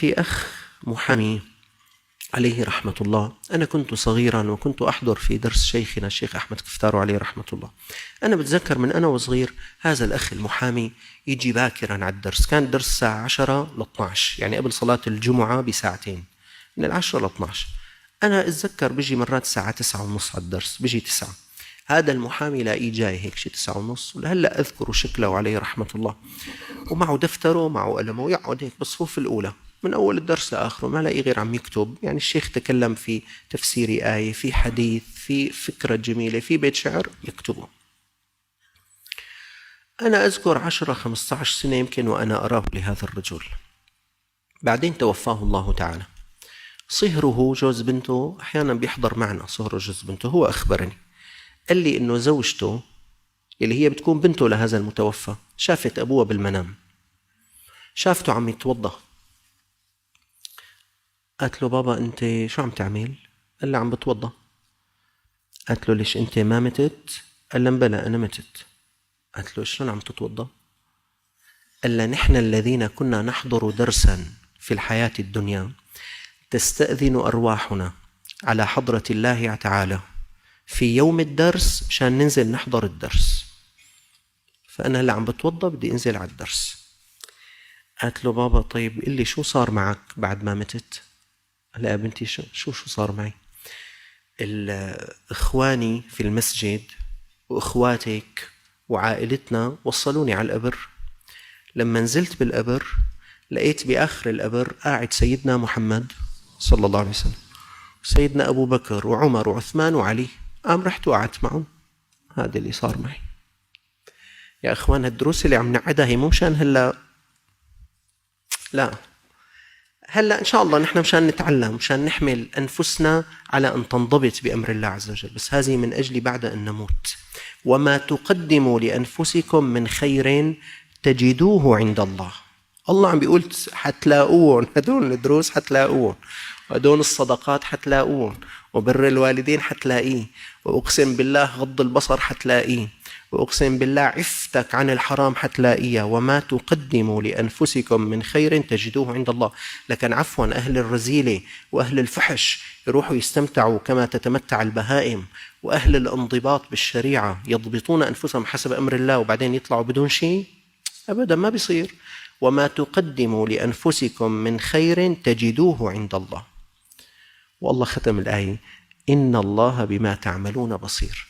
في أخ محامي عليه رحمة الله. أنا كنت صغيرا وكنت أحضر في درس شيخنا الشيخ أحمد كفتارو عليه رحمة الله. أنا بتذكر من أنا وصغير هذا الأخ المحامي يجي باكرا على الدرس. كان الدرس الساعة 10 ل 12، يعني قبل صلاة الجمعة بساعتين، من 10 ل 12. أنا أتذكر بيجي مرات الساعة 9:30 على الدرس، بيجي 9. هذا المحامي لاقيه جاي هيك شي 9:30، ولهلا أذكر شكله عليه رحمة الله، ومعه دفتره ومعه قلمه، ويقعد هيك بالصفوف الأولى من أول الدرس لآخره، ما لاقي غير عم يكتب. يعني الشيخ تكلم في تفسير آية، في حديث، في فكرة جميلة، في بيت شعر، يكتبه. أنا أذكر 10-15 سنة يمكن وأنا أراه لهذا الرجل. بعدين توفاه الله تعالى. صهره جوز بنته أحيانا بيحضر معنا، صهره جوز بنته، هو أخبرني، قال لي إنه زوجته اللي هي بتكون بنته لهذا المتوفى شافت أبوه بالمنام، شافته عم يتوضأ. قالت له بابا أنت شو عم تعمل؟ قال لها عم بتوضأ. قالت له ليش أنت ما متت؟ قال لها بلى أنا متت. قالت له شلون عم تتوضأ؟ قال لها نحن الذين كنا نحضر درسا في الحياة الدنيا تستأذن أرواحنا على حضرة الله تعالى في يوم الدرس مشان ننزل نحضر الدرس، فأنا هلا عم بتوضأ بدي أنزل على الدرس. قالت له بابا طيب قل لي شو صار معك بعد ما متت؟ قال لها بنتي شو صار معي؟ إخواني في المسجد وإخواتك وعائلتنا وصلوني على القبر. لما نزلت بالقبر لقيت بآخر القبر قاعد سيدنا محمد صلى الله عليه وسلم، سيدنا أبو بكر وعمر وعثمان وعلي. قام رحت وقعدت معهم. هذا اللي صار معي. يا أخوان الدروس اللي عم نعدها هي مو مشان هلا، لا، هلا إن شاء الله نحن مشان نتعلم، مشان نحمل أنفسنا على أن تنضبط بأمر الله عز وجل، بس هذه من أجل بعد أن نموت. وما تقدموا لأنفسكم من خير تجدوه عند الله. الله عم بيقول حتلاقوهم، هدول الدروس حتلاقوهم، وهدول الصدقات حتلاقوهم، وبر الوالدين حتلاقيه، وأقسم بالله غض البصر حتلاقيه، وأقسم بالله عفتك عن الحرام حتلاقيها. وما تقدموا لأنفسكم من خير تجدوه عند الله. لكن عفوا أهل الرذيلة وأهل الفحش يروحوا يستمتعوا كما تتمتع البهائم، وأهل الانضباط بالشريعة يضبطون أنفسهم حسب أمر الله وبعدين يطلعوا بدون شيء، أبدا ما بيصير. وما تقدموا لأنفسكم من خير تجدوه عند الله. والله ختم الآية إن الله بما تعملون بصير.